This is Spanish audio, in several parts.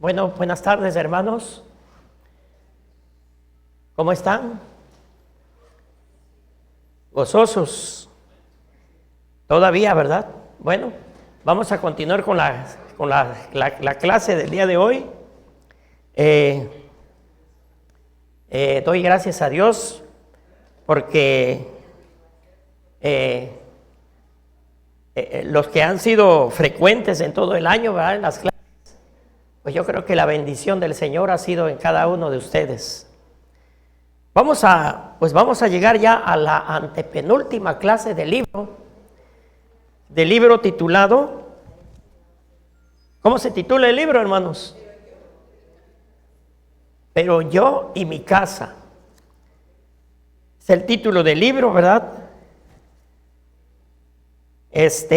Bueno, buenas tardes, hermanos. ¿Cómo están? Gozosos. Todavía, ¿verdad? Bueno, vamos a continuar con la clase del día de hoy. Doy gracias a Dios porque los que han sido frecuentes en todo el año, ¿verdad?, en las clases, pues yo creo que la bendición del Señor ha sido en cada uno de ustedes. Vamos a llegar ya a la antepenúltima clase del libro titulado, ¿cómo se titula el libro, hermanos? Pero yo y mi casa. Es el título del libro, ¿verdad? Es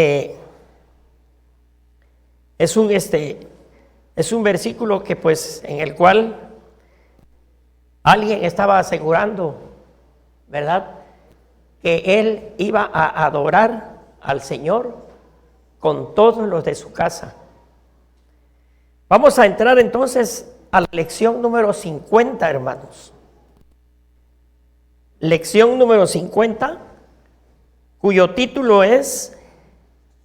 un versículo que pues en el cual alguien estaba asegurando, ¿verdad?, que él iba a adorar al Señor con todos los de su casa. Vamos a entrar entonces a la lección número 50, hermanos. Lección número 50, cuyo título es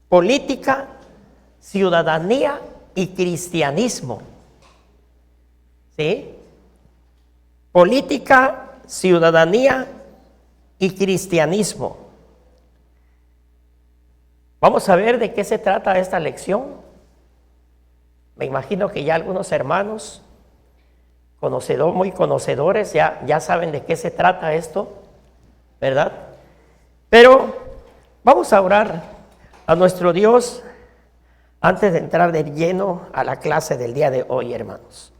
Política, Ciudadanía y Cristianismo. ¿Sí? Política, ciudadanía y cristianismo. Vamos a ver de qué se trata esta lección. Me imagino que ya algunos hermanos muy conocedores ya saben de qué se trata esto, ¿verdad? Pero vamos a orar a nuestro Dios antes de entrar de lleno a la clase del día de hoy, hermanos.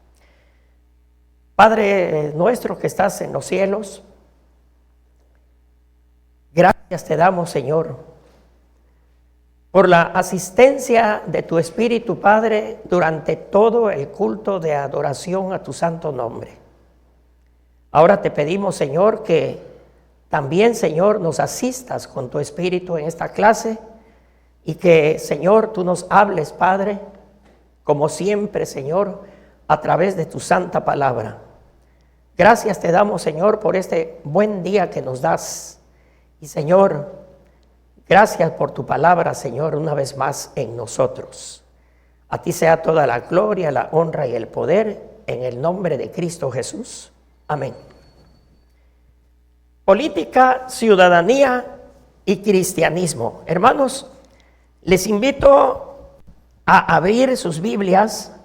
Padre nuestro que estás en los cielos, gracias te damos, Señor, por la asistencia de tu Espíritu, Padre, durante todo el culto de adoración a tu santo nombre. Ahora te pedimos, Señor, que también, Señor, nos asistas con tu Espíritu en esta clase y que, Señor, tú nos hables, Padre, como siempre, Señor, a través de tu santa palabra. Gracias te damos, Señor, por este buen día que nos das. Y, Señor, gracias por tu palabra, Señor, una vez más en nosotros. A ti sea toda la gloria, la honra y el poder, en el nombre de Cristo Jesús. Amén. Política, ciudadanía y cristianismo. Hermanos, les invito a abrir sus Biblias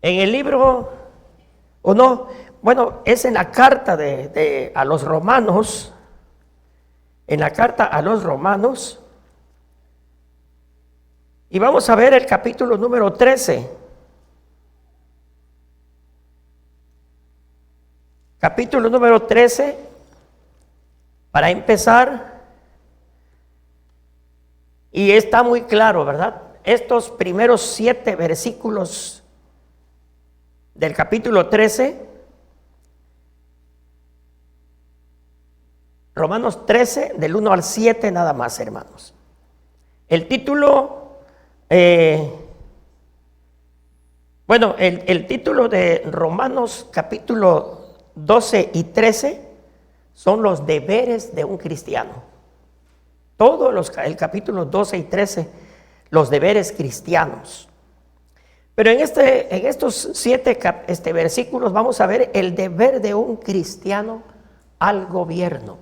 en el libro, es en la carta a los romanos, en la carta a los romanos, y vamos a ver el capítulo número 13. Capítulo número 13, para empezar, y está muy claro, ¿verdad? Estos primeros 7 versículos del capítulo 13, Romanos 13, del 1 al 7 nada más, hermanos. El título, el título de Romanos capítulo 12 y 13 son los deberes de un cristiano. El capítulo 12 y 13, los deberes cristianos. Pero en estos 7 versículos vamos a ver el deber de un cristiano al gobierno.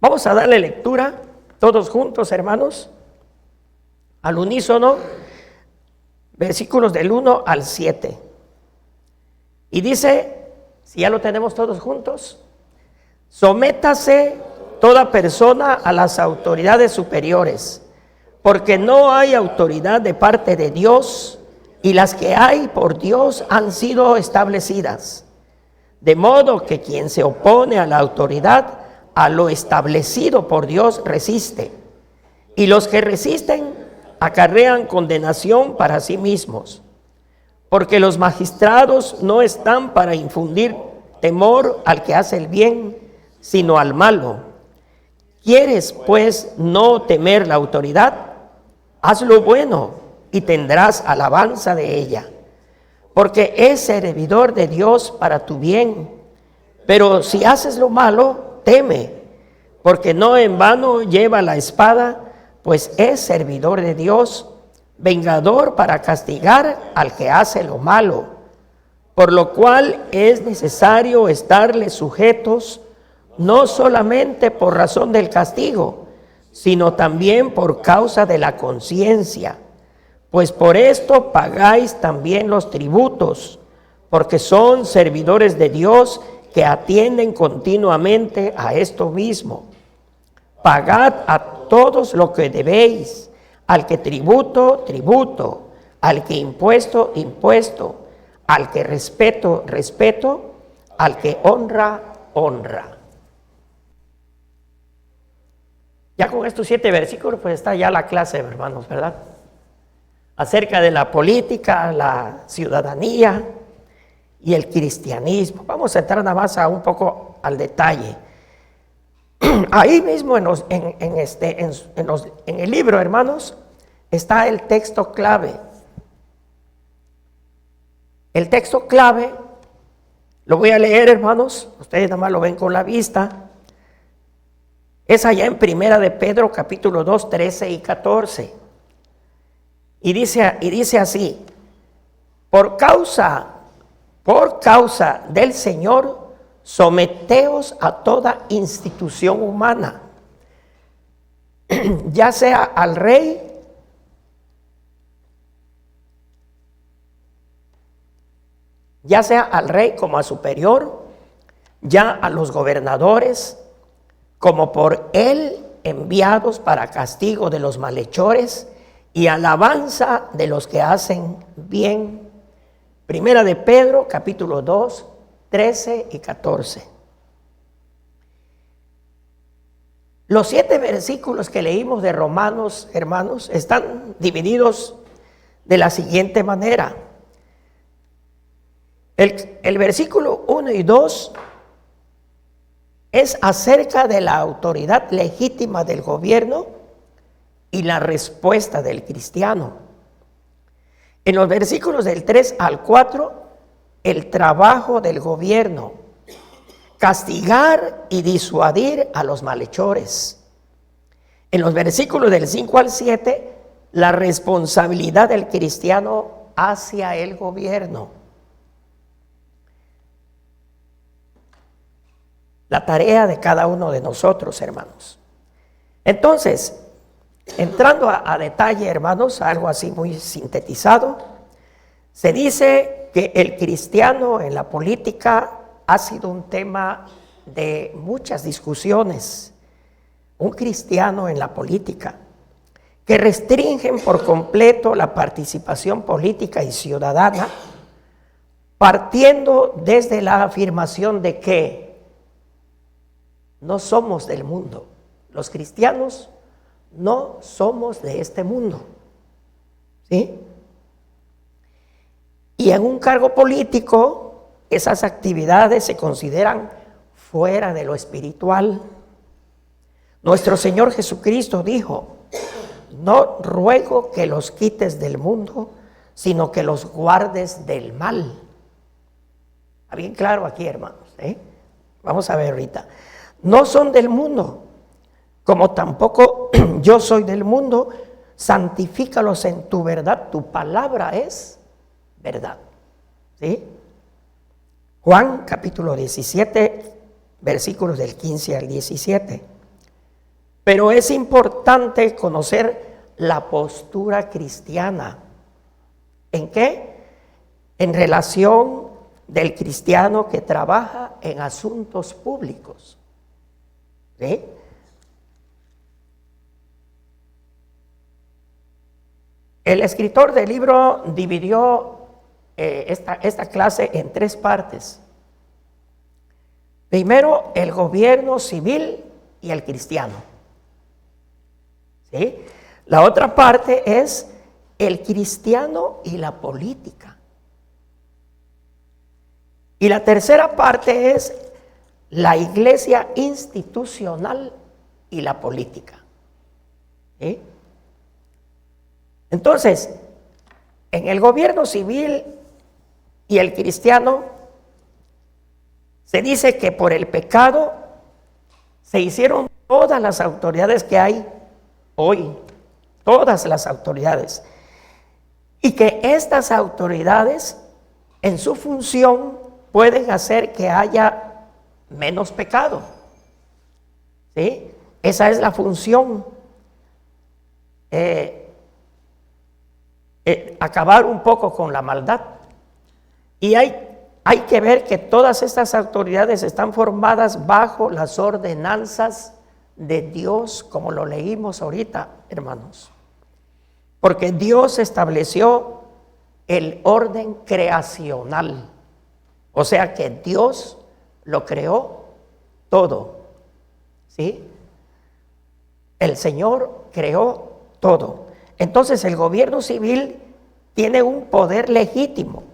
Vamos a darle lectura todos juntos, hermanos, al unísono, versículos del 1 al 7. Y dice, si ya lo tenemos todos juntos: sométase toda persona a las autoridades superiores, porque no hay autoridad de parte de Dios, y las que hay por Dios han sido establecidas. De modo que quien se opone a la autoridad, a lo establecido por Dios, resiste. Y los que resisten acarrean condenación para sí mismos. Porque los magistrados no están para infundir temor al que hace el bien, sino al malo. ¿Quieres pues no temer la autoridad? Haz lo bueno y tendrás alabanza de ella, porque es servidor de Dios para tu bien. Pero si haces lo malo, teme, porque no en vano lleva la espada, pues es servidor de Dios, vengador para castigar al que hace lo malo, por lo cual es necesario estarle sujetos, no solamente por razón del castigo, sino también por causa de la conciencia, pues por esto pagáis también los tributos, porque son servidores de Dios que atienden continuamente a esto mismo. Pagad a todos lo que debéis, al que tributo, tributo, al que impuesto, impuesto, al que respeto, respeto, al que honra, honra. Ya con estos 7 versículos pues está ya la clase, hermanos, ¿verdad? Acerca de la política, la ciudadanía y el cristianismo. Vamos a entrar nada más a un poco al detalle. Ahí mismo en el libro, hermanos, está el texto clave. El texto clave, lo voy a leer, hermanos, ustedes nada más lo ven con la vista. Es allá en Primera de Pedro, capítulo 2, 13 y 14. Y dice así: por causa del Señor, someteos a toda institución humana, ya sea al rey, como a superior, ya a los gobernadores, como por él enviados para castigo de los malhechores y alabanza de los que hacen bien. Primera de Pedro, capítulo 2, 13 y 14. Los 7 versículos que leímos de Romanos, hermanos, están divididos de la siguiente manera. El versículo 1 y 2 es acerca de la autoridad legítima del gobierno y la respuesta del cristiano. En los versículos del 3 al 4, el trabajo del gobierno, castigar y disuadir a los malhechores. En los versículos del 5 al 7, la responsabilidad del cristiano hacia el gobierno. La tarea de cada uno de nosotros, hermanos. Entonces, entrando a detalle, hermanos, algo así muy sintetizado, se dice que el cristiano en la política ha sido un tema de muchas discusiones. Un cristiano en la política, que restringen por completo la participación política y ciudadana, partiendo desde la afirmación de que no somos del mundo. Los cristianos no somos de este mundo, ¿sí? Y en un cargo político, esas actividades se consideran fuera de lo espiritual. Nuestro Señor Jesucristo dijo: no ruego que los quites del mundo, sino que los guardes del mal. Está bien claro aquí, hermanos, ¿eh? Vamos a ver ahorita. No son del mundo, como tampoco yo soy del mundo. Santifícalos en tu verdad, tu palabra es verdad, ¿sí? Juan capítulo 17, versículos del 15 al 17. Pero es importante conocer la postura cristiana. ¿En qué? En relación del cristiano que trabaja en asuntos públicos, ¿sí? El escritor del libro dividió esta clase en 3 partes. Primero, el gobierno civil y el cristiano, ¿sí? La otra parte es el cristiano y la política. Y la tercera parte es la iglesia institucional y la política. ¿Sí? Entonces, en el gobierno civil y el cristiano, se dice que por el pecado se hicieron todas las autoridades que hay hoy, todas las autoridades, y que estas autoridades en su función pueden hacer que haya menos pecado. ¿Sí? Esa es la función, acabar un poco con la maldad. Y hay que ver que todas estas autoridades están formadas bajo las ordenanzas de Dios, como lo leímos ahorita, hermanos. Porque Dios estableció el orden creacional. O sea que Dios lo creó todo. ¿Sí? El Señor creó todo. Entonces el gobierno civil tiene un poder legítimo.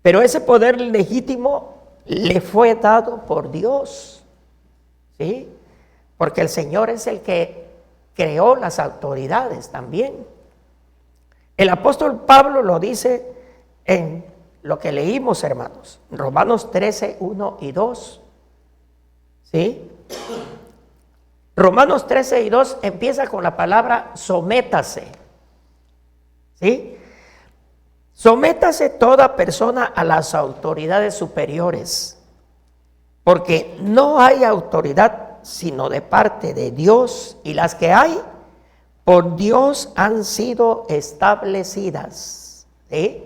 Pero ese poder legítimo le fue dado por Dios. ¿Sí? Porque el Señor es el que creó las autoridades también. El apóstol Pablo lo dice en lo que leímos, hermanos, Romanos 13, 1 y 2. ¿Sí? Romanos 13 y 2 empieza con la palabra sométase. ¿Sí? Sométase toda persona a las autoridades superiores, porque no hay autoridad sino de parte de Dios, y las que hay por Dios han sido establecidas. ¿Sí?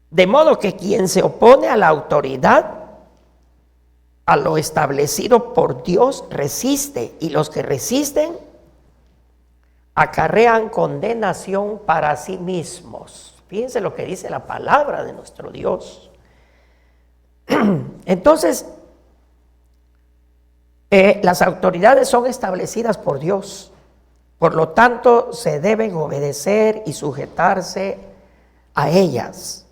De modo que quien se opone a la autoridad, a lo establecido por Dios, resiste, y los que resisten acarrean condenación para sí mismos. Fíjense lo que dice la palabra de nuestro Dios. Entonces, las autoridades son establecidas por Dios. Por lo tanto, se deben obedecer y sujetarse a ellas.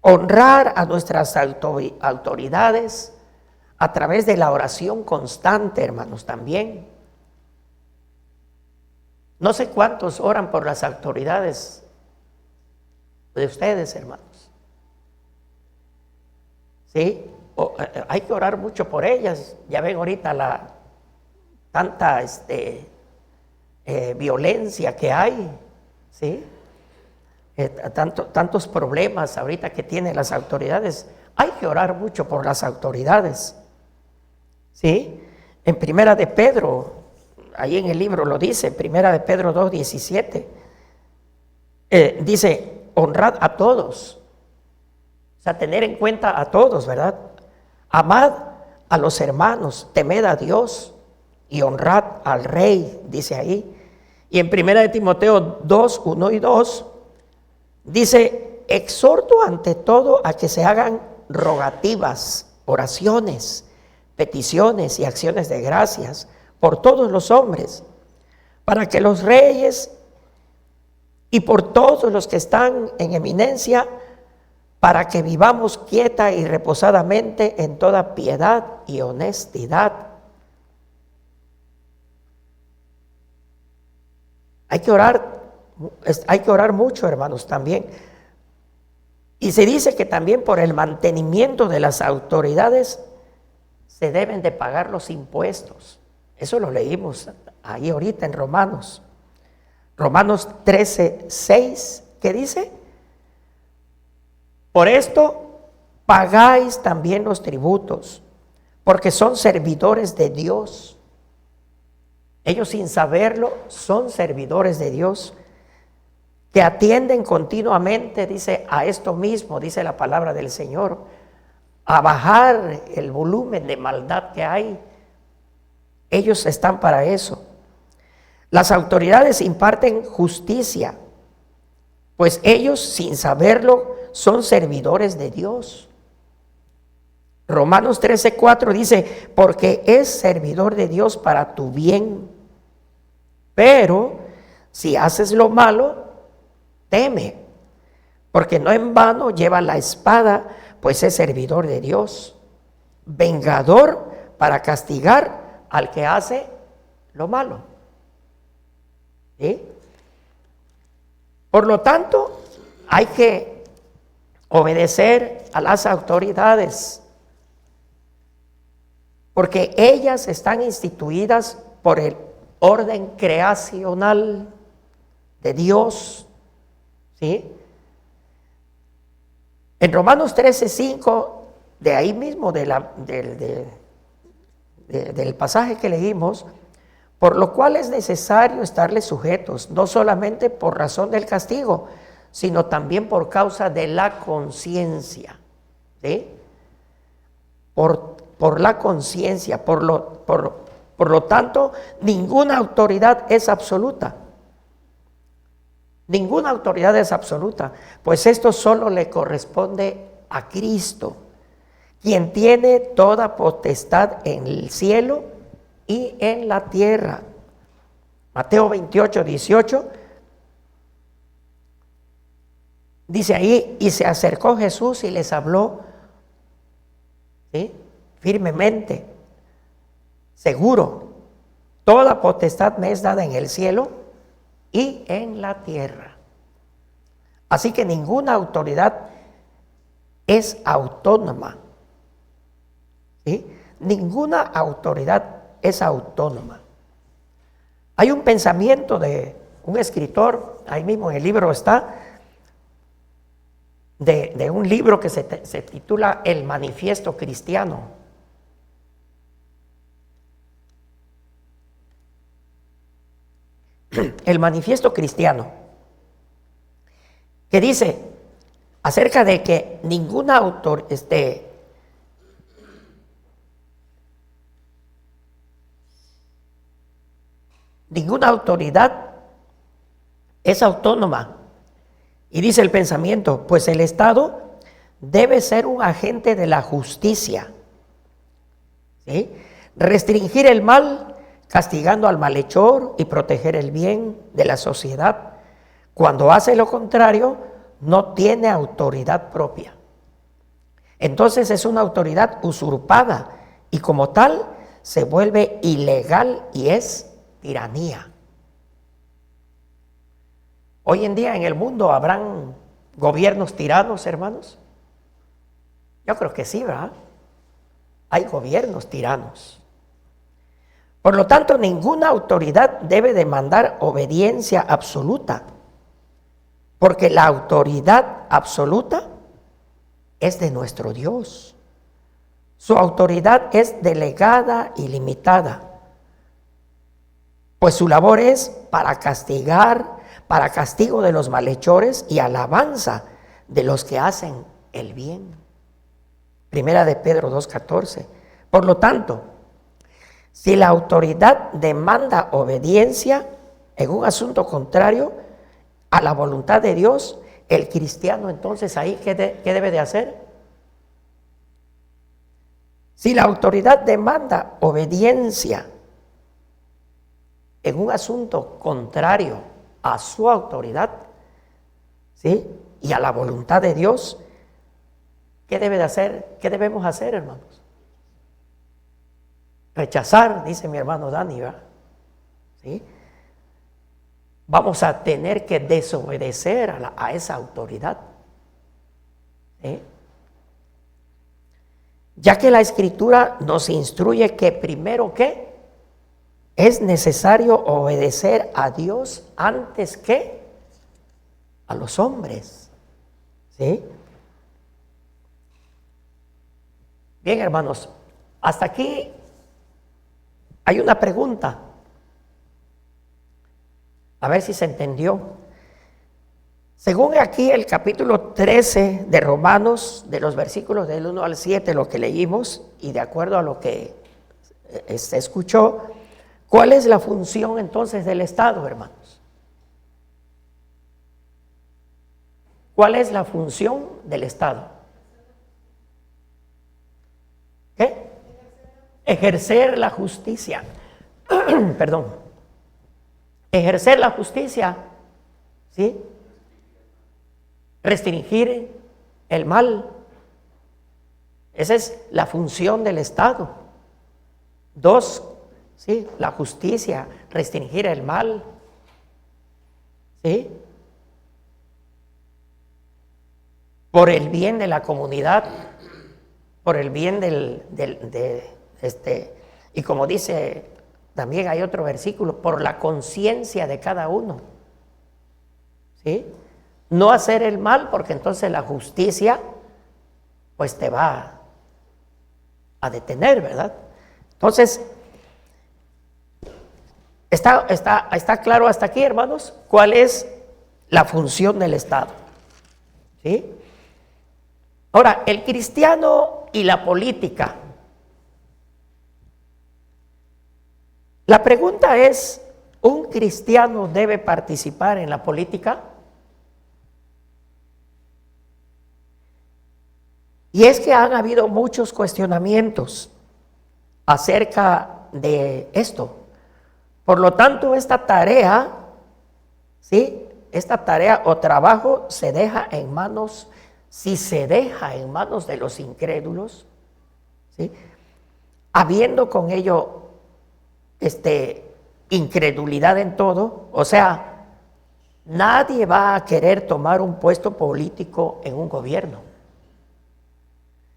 Honrar a nuestras autoridades a través de la oración constante, hermanos, también. No sé cuántos oran por las autoridades de ustedes, hermanos. ¿Sí? Hay que orar mucho por ellas. Ya ven ahorita tanta violencia que hay. ¿Sí? Tantos problemas ahorita que tienen las autoridades. Hay que orar mucho por las autoridades. ¿Sí? En Primera de Pedro, ahí en el libro lo dice, Primera de Pedro 2:17, dice, honrad a todos. O sea, tener en cuenta a todos, ¿verdad? Amad a los hermanos, temed a Dios y honrad al rey, dice ahí. Y en Primera de Timoteo 2:1 y 2, dice, exhorto ante todo a que se hagan rogativas, oraciones, peticiones y acciones de gracias por todos los hombres, para que los reyes y por todos los que están en eminencia, para que vivamos quieta y reposadamente en toda piedad y honestidad. Hay que orar mucho, hermanos, también. Y se dice que también por el mantenimiento de las autoridades se deben de pagar los impuestos. Eso lo leímos ahí ahorita en Romanos. Romanos 13:6, ¿qué dice? Por esto pagáis también los tributos, porque son servidores de Dios. Ellos, sin saberlo, son servidores de Dios, que atienden continuamente, dice, a esto mismo, dice la palabra del Señor, a bajar el volumen de maldad que hay. Ellos están para eso. Las autoridades imparten justicia, pues ellos, sin saberlo, son servidores de Dios. Romanos 13:4 dice, porque es servidor de Dios para tu bien. Pero si haces lo malo, teme, porque no en vano lleva la espada, pues es servidor de Dios. vengador para castigar al que hace lo malo. ¿Sí? Por lo tanto, hay que obedecer a las autoridades, porque ellas están instituidas por el orden creacional de Dios. ¿Sí? En Romanos 13:5, de ahí mismo del pasaje que leímos, por lo cual es necesario estarles sujetos, no solamente por razón del castigo, sino también por causa de la conciencia. ¿Sí? Por la conciencia, por lo tanto, ninguna autoridad es absoluta. Ninguna autoridad es absoluta, pues esto solo le corresponde a Cristo, quien tiene toda potestad en el cielo y en la tierra. Mateo 28:18 dice ahí: y se acercó Jesús y les habló, ¿sí?, firmemente, seguro: toda potestad me es dada en el cielo y en la tierra. Así que ninguna autoridad es autónoma. ¿Sí? Ninguna autoridad es autónoma. Hay un pensamiento de un escritor, ahí mismo en el libro está, de un libro que se titula El Manifiesto Cristiano. El Manifiesto Cristiano, que dice acerca de que ninguna autoridad es autónoma. Y dice el pensamiento: pues el Estado debe ser un agente de la justicia, ¿sí?, restringir el mal, castigando al malhechor, y proteger el bien de la sociedad. Cuando hace lo contrario, no tiene autoridad propia. Entonces es una autoridad usurpada y como tal se vuelve ilegal y es tiranía. Hoy en día en el mundo habrán gobiernos tiranos, hermanos. Yo creo que sí, ¿verdad? Hay gobiernos tiranos. Por lo tanto, ninguna autoridad debe demandar obediencia absoluta, porque la autoridad absoluta es de nuestro Dios. Su autoridad es delegada y limitada, pues su labor es para castigo de los malhechores y alabanza de los que hacen el bien. Primera de Pedro 2:14. Por lo tanto, si la autoridad demanda obediencia en un asunto contrario a la voluntad de Dios, el cristiano entonces ahí ¿qué debe de hacer? Si la autoridad demanda obediencia en un asunto contrario a su autoridad, ¿sí?, y a la voluntad de Dios, ¿qué debe de hacer? ¿Qué debemos hacer, hermanos? Rechazar, dice mi hermano Dani, ¿verdad? ¿Sí? Vamos a tener que desobedecer a esa autoridad, ¿sí?, ya que la Escritura nos instruye que primero ¿qué? Es necesario obedecer a Dios antes que a los hombres. ¿Sí? Bien, hermanos, hasta aquí hay una pregunta. A ver si se entendió. Según aquí el capítulo 13 de Romanos, de los versículos del 1 al 7, lo que leímos, y de acuerdo a lo que se escuchó, ¿cuál es la función entonces del Estado, hermanos? ¿Cuál es la función del Estado? ¿Qué? Ejercer la justicia. Perdón. Ejercer la justicia, ¿sí? Restringir el mal, Esa es la función del Estado. Dos, ¿sí? La justicia, restringir el mal. ¿Sí? Por el bien de la comunidad, por el bien y como dice, también hay otro versículo, por la conciencia de cada uno. ¿Sí? No hacer el mal, porque entonces la justicia pues te va a detener, ¿verdad? Entonces, ¿está claro hasta aquí, hermanos? ¿Cuál es la función del Estado? ¿Sí? Ahora, el cristiano y la política. La pregunta es, ¿un cristiano debe participar en la política? Y es que han habido muchos cuestionamientos acerca de esto. Por lo tanto, esta tarea, ¿sí? Esta tarea o trabajo se deja en manos, si se deja en manos de los incrédulos, ¿sí? Habiendo con ello incredulidad en todo, o sea, nadie va a querer tomar un puesto político en un gobierno.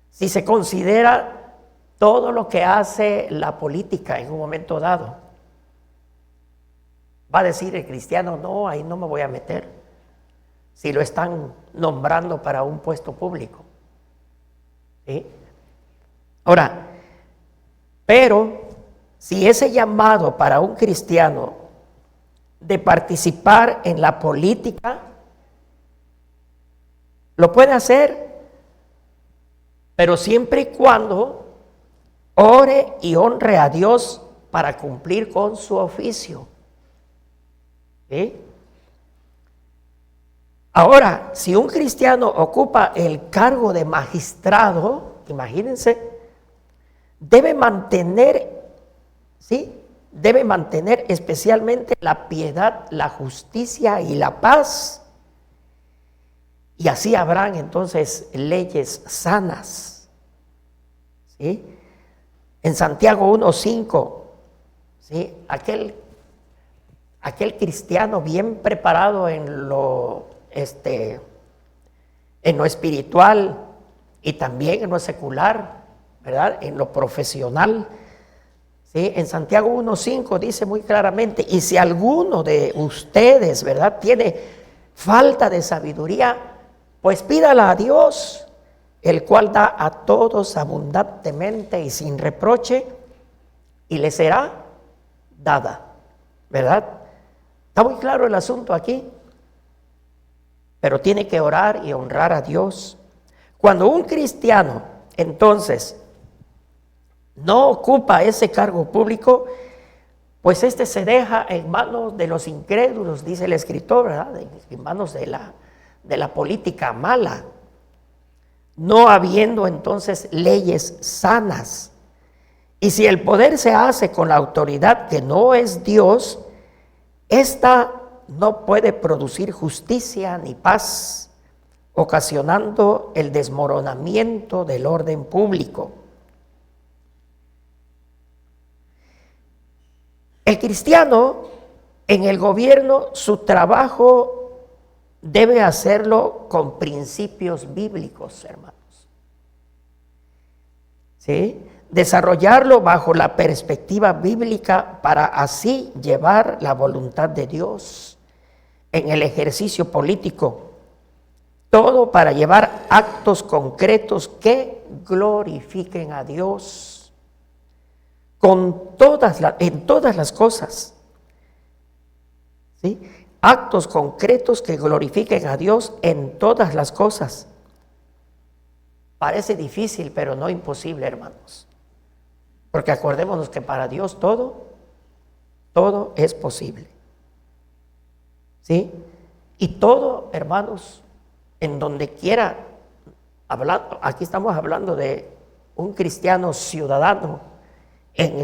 Si se considera todo lo que hace la política en un momento dado, va a decir el cristiano, no, ahí no me voy a meter, si lo están nombrando para un puesto público. ¿Sí? Ahora, pero si ese llamado para un cristiano de participar en la política, lo puede hacer, pero siempre y cuando ore y honre a Dios para cumplir con su oficio. ¿Sí? Ahora, si un cristiano ocupa el cargo de magistrado, imagínense, debe mantener, ¿sí? Debe mantener especialmente la piedad, la justicia y la paz. Y así habrán entonces leyes sanas. ¿Sí? En Santiago 1:5, ¿sí? Aquel cristiano bien preparado en lo espiritual y también en lo secular, ¿verdad? En lo profesional. ¿Sí? En Santiago 1:5 dice muy claramente, y si alguno de ustedes, ¿verdad?, tiene falta de sabiduría, pues pídala a Dios, el cual da a todos abundantemente y sin reproche, y le será dada, ¿verdad? Está muy claro el asunto aquí, pero tiene que orar y honrar a Dios. Cuando un cristiano, entonces, no ocupa ese cargo público, pues se deja en manos de los incrédulos, dice el escritor, ¿verdad? En manos de la política mala, no habiendo entonces leyes sanas. Y si el poder se hace con la autoridad que no es Dios, esta no puede producir justicia ni paz, ocasionando el desmoronamiento del orden público. El cristiano en el gobierno, su trabajo debe hacerlo con principios bíblicos, hermanos. ¿Sí? Desarrollarlo bajo la perspectiva bíblica para así llevar la voluntad de Dios en el ejercicio político. Todo para llevar actos concretos que glorifiquen a Dios en todas las cosas. ¿Sí? Actos concretos que glorifiquen a Dios en todas las cosas. Parece difícil, pero no imposible, hermanos. Porque acordémonos que para Dios todo es posible. ¿Sí? Y todo, hermanos, en donde quiera, aquí estamos hablando de un cristiano ciudadano en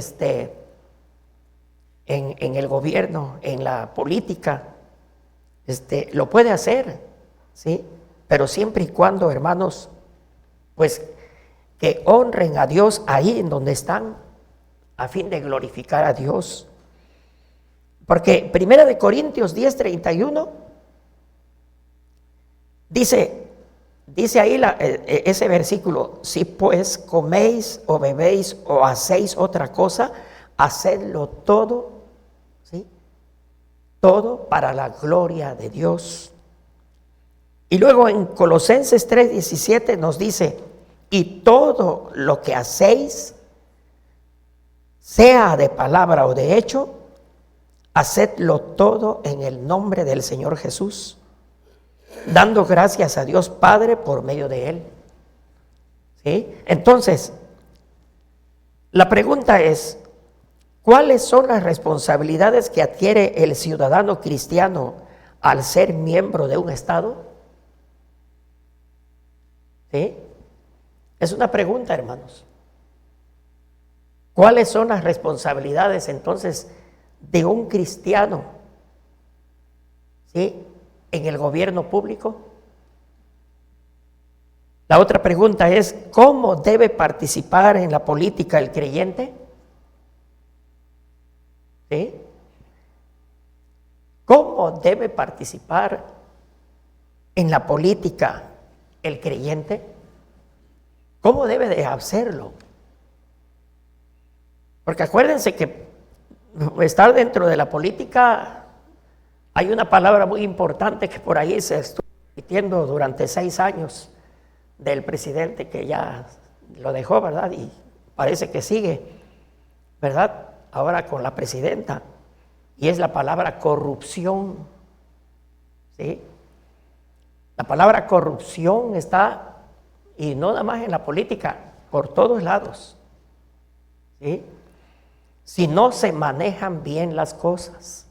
el gobierno, en la política, lo puede hacer, ¿sí? Pero siempre y cuando, hermanos, pues que honren a Dios ahí en donde están, a fin de glorificar a Dios. Porque 1 Corintios 10:31 dice ahí ese versículo: si pues coméis o bebéis o hacéis otra cosa, hacedlo todo, ¿sí? Todo para la gloria de Dios. Y luego en Colosenses 3:17 nos dice: y todo lo que hacéis, sea de palabra o de hecho, hacedlo todo en el nombre del Señor Jesús, dando gracias a Dios Padre por medio de Él. ¿Sí? Entonces, la pregunta es: ¿cuáles son las responsabilidades que adquiere el ciudadano cristiano al ser miembro de un Estado? ¿Sí? Es una pregunta, hermanos. ¿Cuáles son las responsabilidades entonces de un cristiano, ¿sí?, en el gobierno público? La otra pregunta es: ¿cómo debe participar en la política el creyente? ¿Sí? ¿Cómo debe participar en la política el creyente? ¿Cómo debe de hacerlo? Porque acuérdense que estar dentro de la política, hay una palabra muy importante que por ahí se estuvo repitiendo durante 6 años del presidente, que ya lo dejó, ¿verdad? Y parece que sigue, ¿verdad?, ahora con la presidenta, y es la palabra corrupción. ¿Sí? La palabra corrupción está, y no nada más en la política, por todos lados. ¿Sí? Si no se manejan bien las cosas.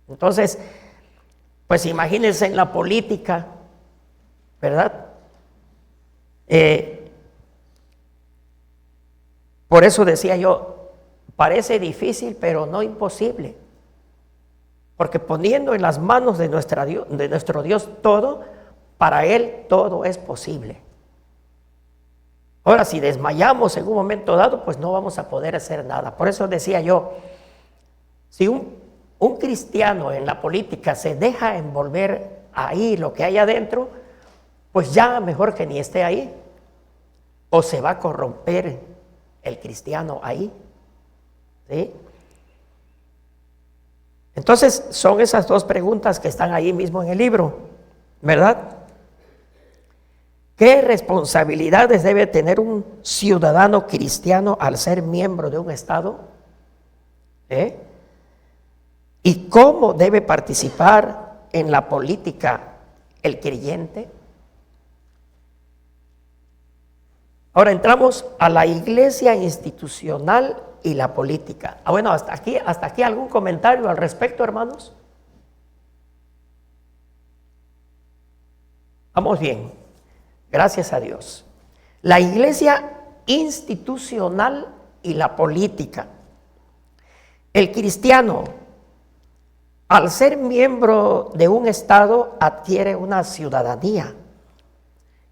Entonces, pues imagínense en la política, ¿verdad? Por eso decía yo, parece difícil, pero no imposible. Porque poniendo en las manos de nuestro Dios todo, para Él todo es posible. Ahora, si desmayamos en un momento dado, pues no vamos a poder hacer nada. Por eso decía yo, si un cristiano en la política se deja envolver ahí lo que hay adentro, pues ya mejor que ni esté ahí, o se va a corromper el cristiano ahí. ¿Sí? Entonces son esas dos preguntas que están ahí mismo en el libro, ¿verdad? ¿Qué responsabilidades debe tener un ciudadano cristiano al ser miembro de un Estado? ¿Y cómo debe participar en la política el creyente? Ahora entramos a la iglesia institucional y la política. Bueno, hasta aquí algún comentario al respecto, hermanos. Vamos bien. Gracias a Dios. La iglesia institucional y la política. El cristiano, al ser miembro de un Estado, adquiere una ciudadanía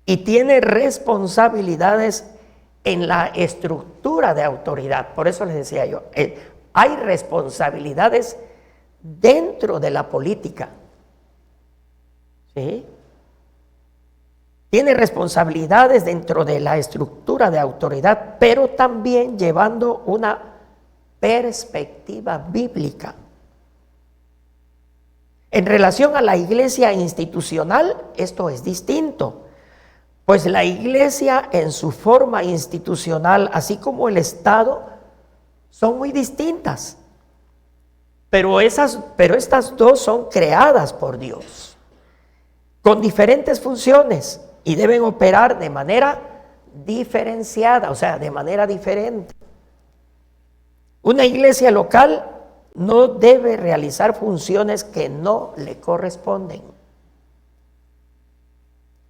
y tiene responsabilidades en la estructura de autoridad. Por eso les decía yo, hay responsabilidades dentro de la política. ¿Sí? Tiene responsabilidades dentro de la estructura de autoridad, pero también llevando una perspectiva bíblica. En relación a la iglesia institucional, esto es distinto, pues la iglesia en su forma institucional, así como el Estado, son muy distintas. Pero estas dos son creadas por Dios, con diferentes funciones, y deben operar de manera diferenciada, o sea, de manera diferente. Una iglesia local no debe realizar funciones que no le corresponden,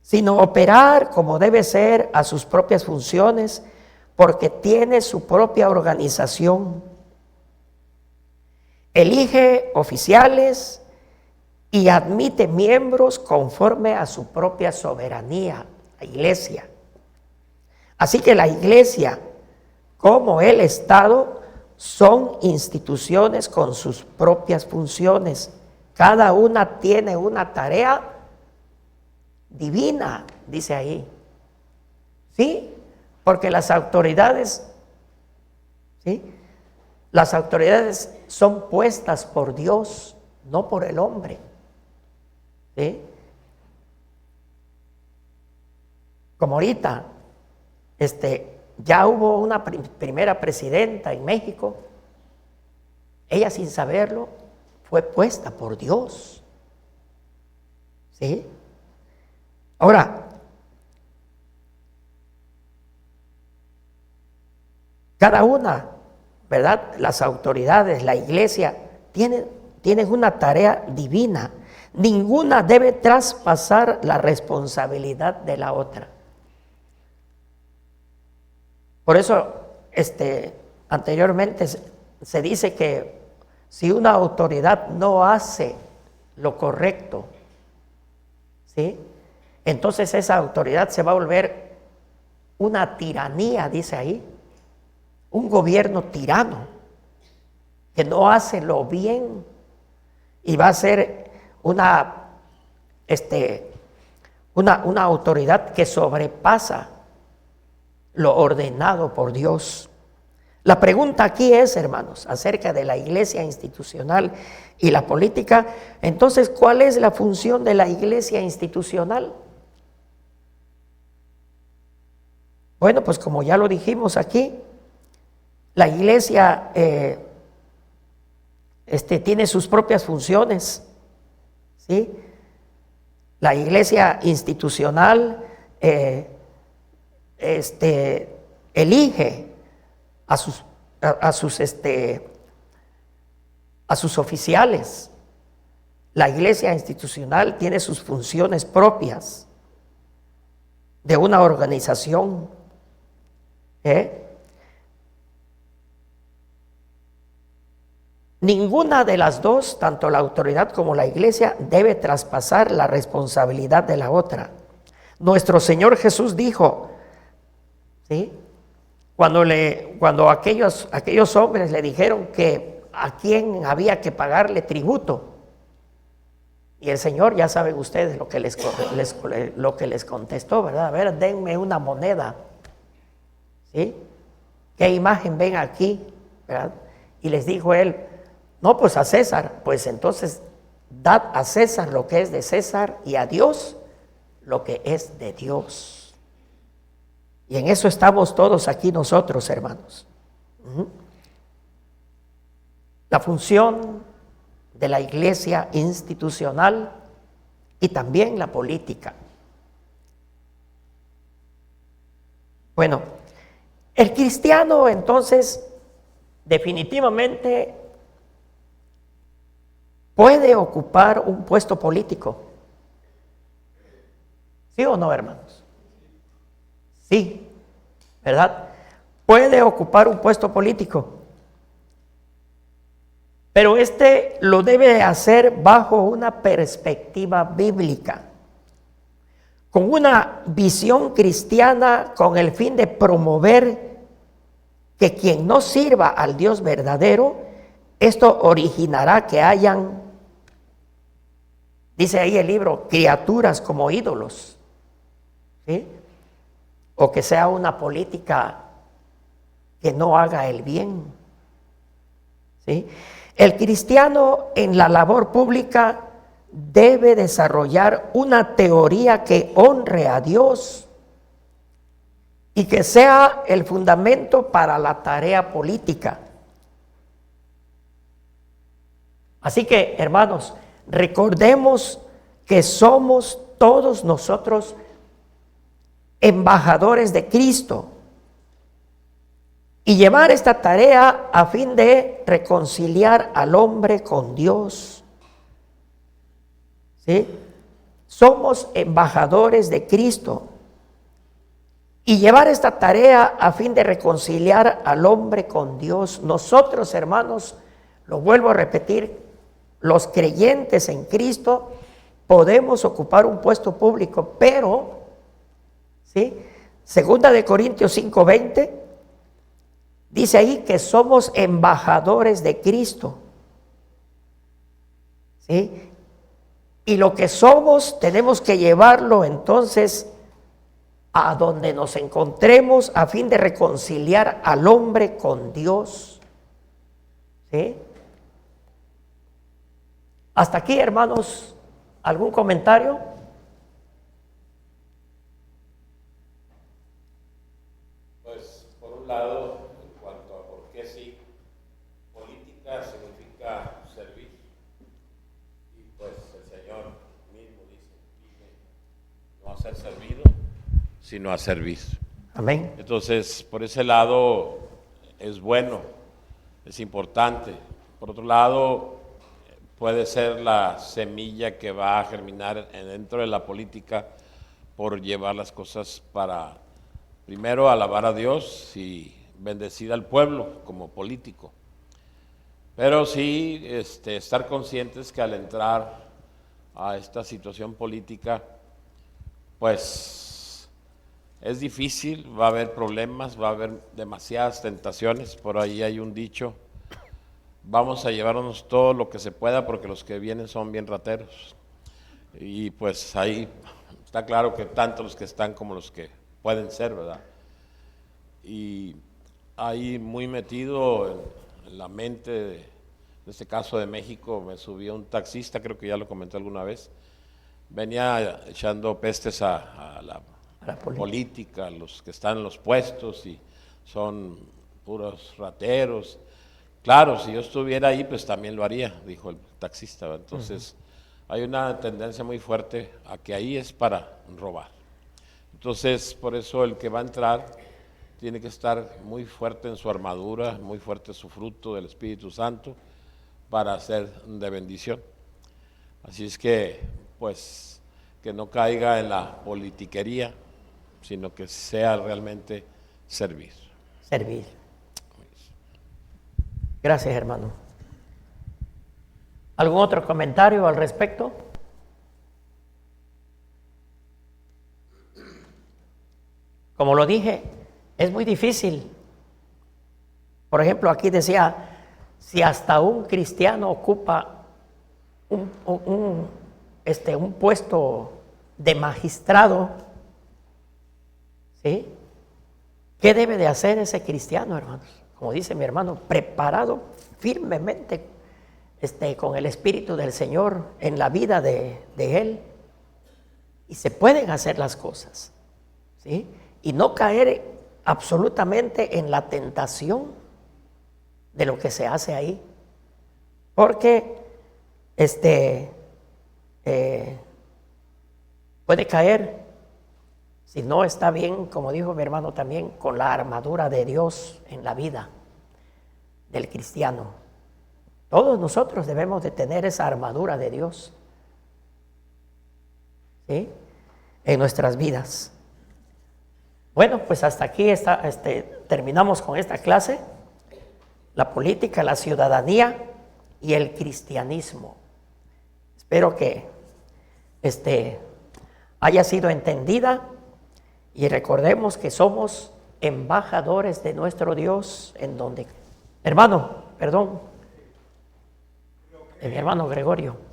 sino operar como debe ser a sus propias funciones, porque tiene su propia organización. Elige oficiales y admite miembros conforme a su propia soberanía, la iglesia. Así que la iglesia, como el Estado, son instituciones con sus propias funciones. Cada una tiene una tarea divina, dice ahí. ¿Sí? Porque las autoridades, ¿sí? Las autoridades son puestas por Dios, no por el hombre. ¿Sí? Como ahorita, ya hubo una primera presidenta en México. Ella, sin saberlo, fue puesta por Dios. ¿Sí? Ahora, cada una, ¿verdad? Las autoridades, la iglesia, tienen una tarea divina. Ninguna debe traspasar la responsabilidad de la otra. Por eso, anteriormente se dice que si una autoridad no hace lo correcto, ¿sí? Entonces esa autoridad se va a volver una tiranía, dice ahí, un gobierno tirano que no hace lo bien y va a ser una autoridad que sobrepasa lo ordenado por Dios. La pregunta aquí es, hermanos, acerca de la iglesia institucional y la política. Entonces, ¿cuál es la función de la iglesia institucional? Bueno, pues como ya lo dijimos aquí, la iglesia tiene sus propias funciones, ¿sí? La iglesia institucional elige a sus oficiales. La iglesia institucional tiene sus funciones propias de una organización. Ninguna de las dos, tanto la autoridad como la iglesia, debe traspasar la responsabilidad de la otra. Nuestro Señor Jesús dijo, ¿sí? Cuando aquellos hombres le dijeron que a quién había que pagarle tributo, y el Señor, ya saben ustedes lo que les contestó, ¿verdad? A ver, denme una moneda, ¿sí? ¿Qué imagen ven aquí? ¿Verdad? Y les dijo él, no, pues a César. Pues entonces dad a César lo que es de César y a Dios lo que es de Dios. Y en eso estamos todos aquí nosotros, hermanos. La función de la iglesia institucional y también la política. Bueno, el cristiano entonces definitivamente puede ocupar un puesto político. ¿Sí o no, hermanos? Sí, ¿verdad? Puede ocupar un puesto político. Pero lo debe hacer bajo una perspectiva bíblica, con una visión cristiana, con el fin de promover que quien no sirva al Dios verdadero, esto originará que hayan, dice ahí el libro, criaturas como ídolos, ¿sí? O que sea una política que no haga el bien, ¿sí? El cristiano en la labor pública debe desarrollar una teoría que honre a Dios y que sea el fundamento para la tarea política. Así que, hermanos, recordemos que somos todos nosotros embajadores de Cristo y llevar esta tarea a fin de reconciliar al hombre con Dios. ¿Sí? Somos embajadores de Cristo y llevar esta tarea a fin de reconciliar al hombre con Dios. Nosotros, hermanos, lo vuelvo a repetir, los creyentes en Cristo podemos ocupar un puesto público, pero ¿sí? Segunda de Corintios 5:20 dice ahí que somos embajadores de Cristo. ¿Sí? Y lo que somos tenemos que llevarlo entonces a donde nos encontremos a fin de reconciliar al hombre con Dios. ¿Sí? Hasta aquí, hermanos, ¿algún comentario? Pues, por un lado, en cuanto a por qué sí, política significa servir. Y pues el Señor mismo dice, no a ser servido, sino a servir. Amén. Entonces, por ese lado es bueno, es importante. Por otro lado, puede ser la semilla que va a germinar dentro de la política por llevar las cosas para, primero, alabar a Dios y bendecir al pueblo como político. Pero sí estar conscientes que al entrar a esta situación política, pues es difícil, va a haber problemas, va a haber demasiadas tentaciones. Por ahí hay un dicho: vamos a llevarnos todo lo que se pueda porque los que vienen son bien rateros. Y pues ahí está claro que tanto los que están como los que pueden ser, ¿verdad? Y ahí muy metido en la mente, en este caso de México, me subió un taxista, creo que ya lo comenté alguna vez, venía echando pestes a la política, a los que están en los puestos y son puros rateros. Claro, si yo estuviera ahí, pues también lo haría, dijo el taxista. Entonces, hay una tendencia muy fuerte a que ahí es para robar. Entonces, por eso el que va a entrar tiene que estar muy fuerte en su armadura, muy fuerte su fruto del Espíritu Santo para ser de bendición. Así es que, pues, que no caiga en la politiquería, sino que sea realmente servir. Servir. Gracias, hermano. ¿Algún otro comentario al respecto? Como lo dije, es muy difícil. Por ejemplo, aquí decía, si hasta un cristiano ocupa un puesto de magistrado, ¿sí? ¿Qué debe de hacer ese cristiano, hermanos? Como dice mi hermano, preparado firmemente con el Espíritu del Señor en la vida de Él. Y se pueden hacer las cosas, ¿sí? Y no caer absolutamente en la tentación de lo que se hace ahí. Porque puede caer, si no está bien, como dijo mi hermano también, con la armadura de Dios en la vida del cristiano. Todos nosotros debemos de tener esa armadura de Dios, ¿sí?, en nuestras vidas. Bueno, pues hasta aquí terminamos con esta clase: la política, la ciudadanía y el cristianismo. Espero que haya sido entendida, y recordemos que somos embajadores de nuestro Dios en donde... Hermano, perdón, mi hermano Gregorio.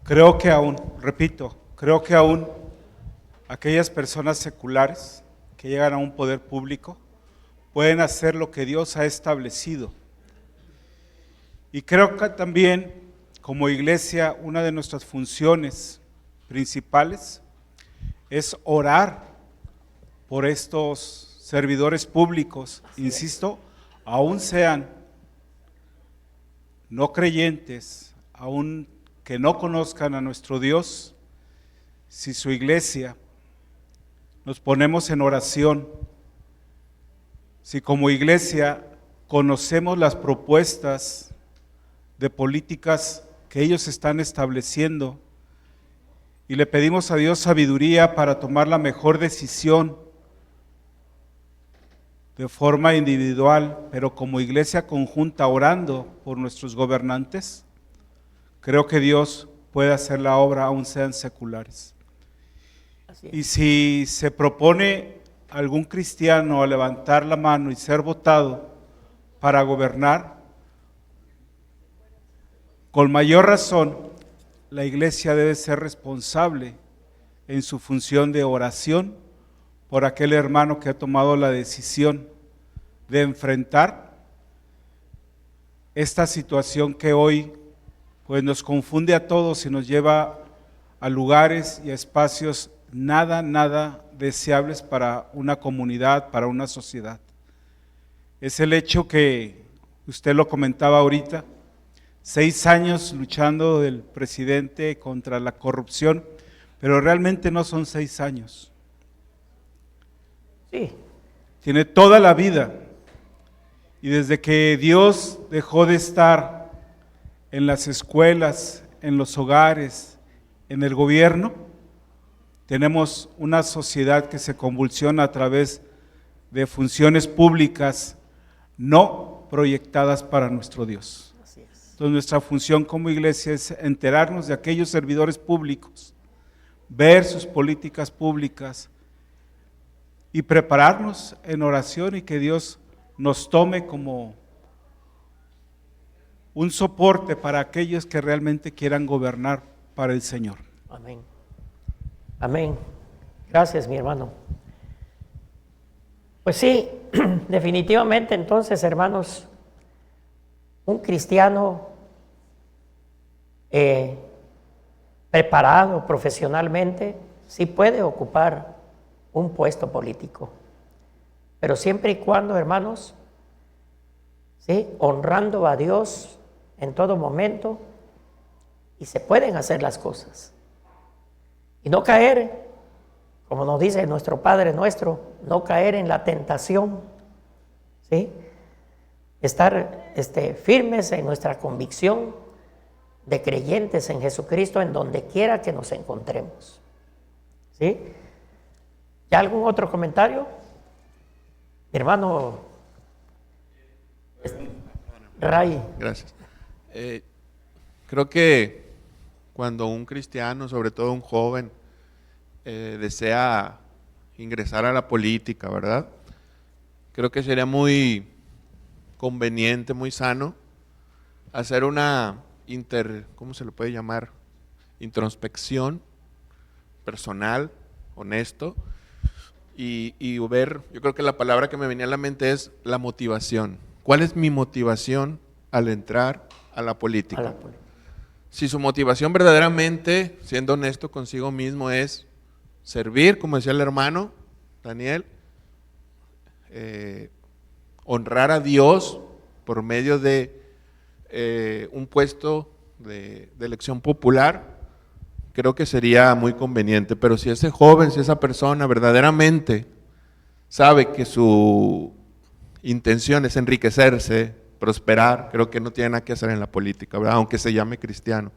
Creo que aún, repito, creo que aún aquellas personas seculares que llegan a un poder público pueden hacer lo que Dios ha establecido. Y creo que también, como iglesia, una de nuestras funciones principales es orar por estos servidores públicos, insisto, aún sean no creyentes, aún que no conozcan a nuestro Dios. Si su iglesia nos ponemos en oración, si como iglesia conocemos las propuestas de políticas que ellos están estableciendo y le pedimos a Dios sabiduría para tomar la mejor decisión de forma individual, pero como iglesia conjunta, orando por nuestros gobernantes, creo que Dios puede hacer la obra, aun sean seculares. Así es. Y si se propone algún cristiano a levantar la mano y ser votado para gobernar, con mayor razón, la iglesia debe ser responsable en su función de oración por aquel hermano que ha tomado la decisión de enfrentar esta situación que hoy pues nos confunde a todos y nos lleva a lugares y a espacios nada deseables para una comunidad, para una sociedad. Es el hecho que usted lo comentaba ahorita, 6 años luchando del presidente contra la corrupción, pero realmente no son 6 años. Sí, Tiene toda la vida. Y desde que Dios dejó de estar en las escuelas, en los hogares, en el gobierno, tenemos una sociedad que se convulsiona a través de funciones públicas no proyectadas para nuestro Dios. así es. Entonces nuestra función como iglesia es enterarnos de aquellos servidores públicos, ver sus políticas públicas y prepararnos en oración y que Dios nos tome como un soporte para aquellos que realmente quieran gobernar para el Señor. Amén. Amén. Gracias, mi hermano. Pues sí, definitivamente entonces, hermanos, un cristiano preparado profesionalmente sí puede ocupar un puesto político, pero siempre y cuando, hermanos, ¿sí?, honrando a Dios en todo momento, y se pueden hacer las cosas. Y no caer, como nos dice nuestro Padre nuestro, no caer en la tentación, ¿sí? Estar firmes en nuestra convicción de creyentes en Jesucristo en donde quiera que nos encontremos, ¿sí? ¿Ya algún otro comentario? Mi hermano Ray. Gracias. Creo que cuando un cristiano, sobre todo un joven, desea ingresar a la política, ¿verdad? Creo que sería muy conveniente, muy sano, hacer una ¿cómo se le puede llamar? Introspección personal, honesto, y ver, yo creo que la palabra que me venía a la mente es la motivación. ¿Cuál es mi motivación al entrar a la política? Si su motivación verdaderamente, siendo honesto consigo mismo, es servir, como decía el hermano Daniel, honrar a Dios por medio de un puesto de elección popular, creo que sería muy conveniente. Pero si ese joven, si esa persona verdaderamente sabe que su intención es enriquecerse, prosperar, creo que no tiene nada que hacer en la política, ¿verdad? Aunque se llame cristiano.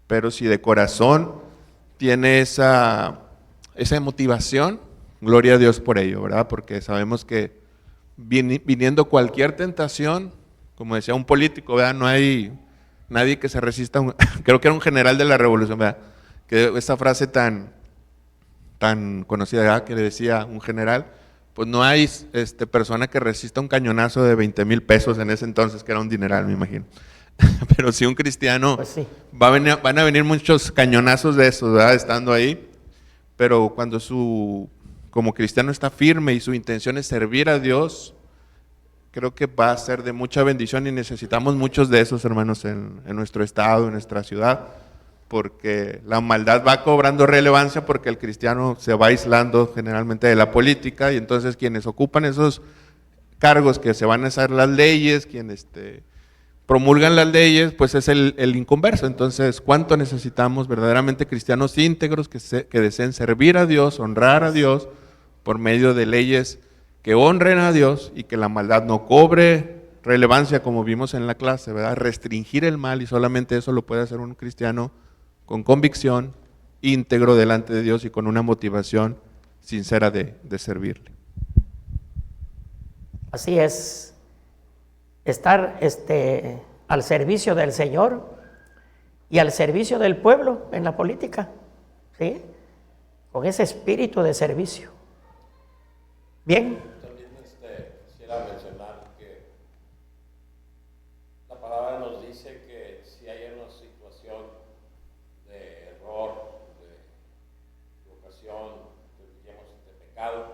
Pero si de corazón tiene esa motivación, gloria a Dios por ello, ¿verdad? Porque sabemos que viniendo cualquier tentación, como decía un político, ¿verdad? No hay nadie que se resista, creo que era un general de la revolución, ¿verdad? Que esta frase tan conocida, ¿verdad? Que le decía un general, pues no hay persona que resista un cañonazo de 20,000 pesos en ese entonces, que era un dineral, me imagino. Pero si un cristiano, Pues sí, van a venir muchos cañonazos de esos, ¿verdad? Estando ahí, pero cuando como cristiano está firme y su intención es servir a Dios, creo que va a ser de mucha bendición, y necesitamos muchos de esos hermanos en nuestro estado, en nuestra ciudad, porque la maldad va cobrando relevancia, porque el cristiano se va aislando generalmente de la política, y entonces quienes ocupan esos cargos, que se van a hacer las leyes, quienes promulgan las leyes, pues es el inconverso. Entonces, ¿cuánto necesitamos verdaderamente cristianos íntegros que deseen servir a Dios, honrar a Dios por medio de leyes que honren a Dios y que la maldad no cobre relevancia, como vimos en la clase, ¿verdad? Restringir el mal, y solamente eso lo puede hacer un cristiano con convicción, íntegro delante de Dios y con una motivación sincera de servirle. Así es, estar al servicio del Señor y al servicio del pueblo en la política, ¿sí? Con ese espíritu de servicio. Bien. También quisiera mencionar que la palabra nos dice que si hay una situación de error, de equivocación, de pecado,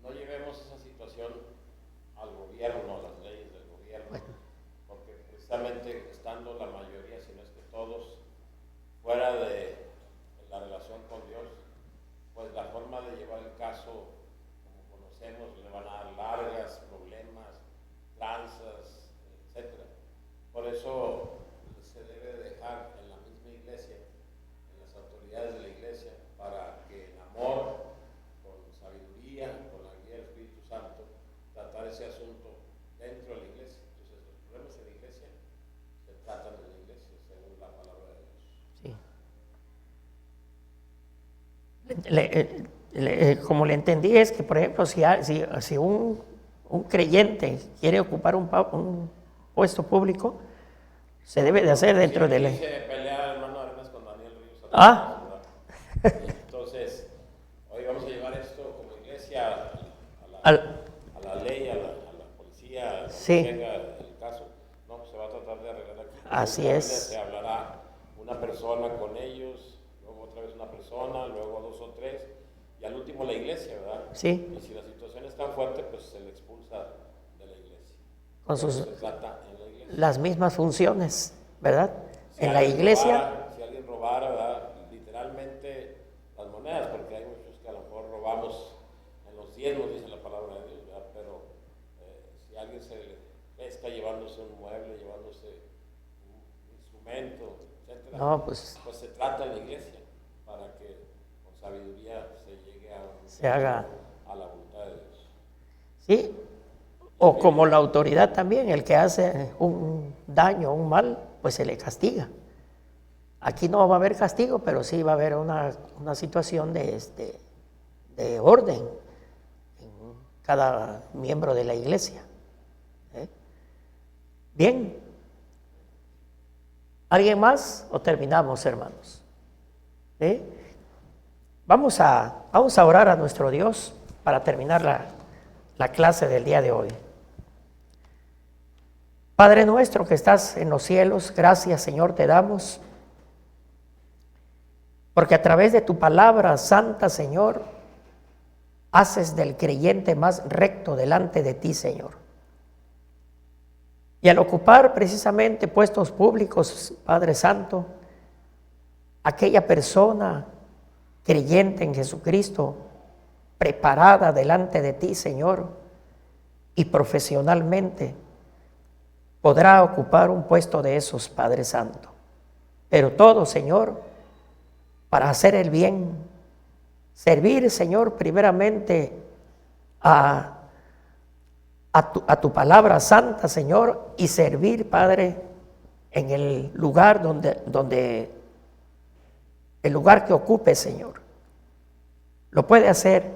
no llevemos esa situación al gobierno, a las leyes del gobierno, porque precisamente estando la mayoría, si no es que todos, fuera de la relación con Dios, pues la forma de llevar el caso, como conocemos, le van a dar largas, problemas, tranzas, etc. Por eso se debe dejar en la misma iglesia, en las autoridades de la iglesia, para que en amor, con sabiduría, con la guía del Espíritu Santo, tratar ese asunto dentro de la iglesia. Entonces los problemas en la iglesia se tratan en la iglesia, según la palabra de Dios. Sí. Como le entendí es que, por ejemplo, si un creyente quiere ocupar un puesto público, se debe de hacer dentro de la... Se pelea hermano Arenas con Daniel Ríos. Entonces, hoy vamos a llevar esto como iglesia a la ley, a la policía, sí. que tenga el caso. No, pues se va a tratar de arreglar aquí. Así es. Se hablará una persona con ellos, luego otra vez una persona, luego dos o tres, y al último la iglesia, ¿verdad? Sí. Y si la situación es tan fuerte, pues se le expulsa de la iglesia. Con Pero sus se trata en la iglesia. las mismas funciones, ¿verdad? Si en la alguien iglesia. si alguien robara, ¿verdad? Literalmente las monedas, porque hay muchos que a lo mejor robamos en los diezmos, dice la palabra de Dios, ¿verdad? Pero si alguien se le pesca llevándose un mueble, llevándose un instrumento, etcétera, No, pues se trata en la iglesia para que con sabiduría se llegue se haga. a la voluntad de Dios. Sí. O como la autoridad también, el que hace un daño, un mal, pues se le castiga. Aquí no va a haber castigo, pero sí va a haber una situación de orden en cada miembro de la iglesia. Bien. ¿Alguien más o terminamos, hermanos? Vamos a orar a nuestro Dios para terminar la clase del día de hoy. Padre nuestro que estás en los cielos, gracias Señor te damos, porque a través de tu palabra santa, Señor, haces del creyente más recto delante de ti, Señor. Y al ocupar precisamente puestos públicos, Padre Santo, aquella persona creyente en Jesucristo, preparada delante de ti, Señor, y profesionalmente, podrá ocupar un puesto de esos, Padre Santo. Pero todo, Señor, para hacer el bien, servir, Señor, primeramente a tu palabra santa, Señor, y servir, Padre, en el lugar el lugar que ocupe, Señor. Lo puede hacer,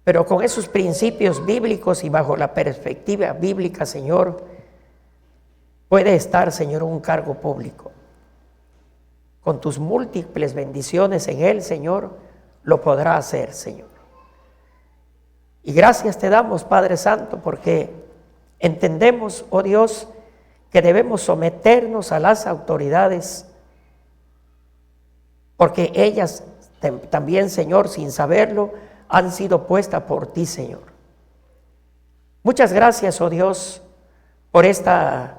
pero con esos principios bíblicos y bajo la perspectiva bíblica, Señor, puede estar, Señor, un cargo público. Con tus múltiples bendiciones en él, Señor, lo podrá hacer, Señor. Y gracias te damos, Padre Santo, porque entendemos, oh Dios, que debemos someternos a las autoridades, porque ellas también, Señor, sin saberlo, han sido puestas por ti, Señor. Muchas gracias, oh Dios, por esta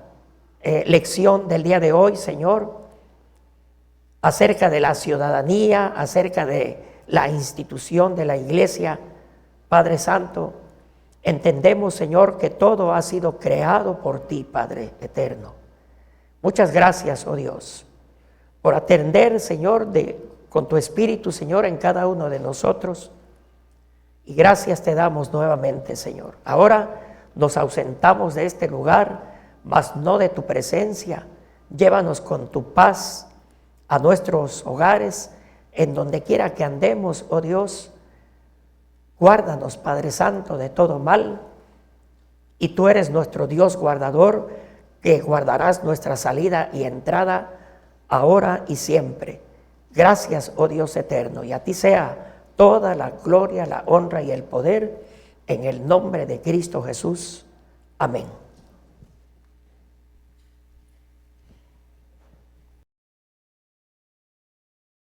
lección del día de hoy, Señor, acerca de la ciudadanía, acerca de la institución de la iglesia. Padre Santo, entendemos, Señor, que todo ha sido creado por ti, Padre eterno. Muchas gracias, oh Dios, por atender, Señor, con tu Espíritu, Señor, en cada uno de nosotros. Y gracias te damos nuevamente, Señor. Ahora nos ausentamos de este lugar, mas no de tu presencia. Llévanos con tu paz a nuestros hogares, en donde quiera que andemos, oh Dios. Guárdanos, Padre Santo, de todo mal, y tú eres nuestro Dios guardador, que guardarás nuestra salida y entrada, ahora y siempre. Gracias, oh Dios eterno, y a ti sea toda la gloria, la honra y el poder, en el nombre de Cristo Jesús. Amén.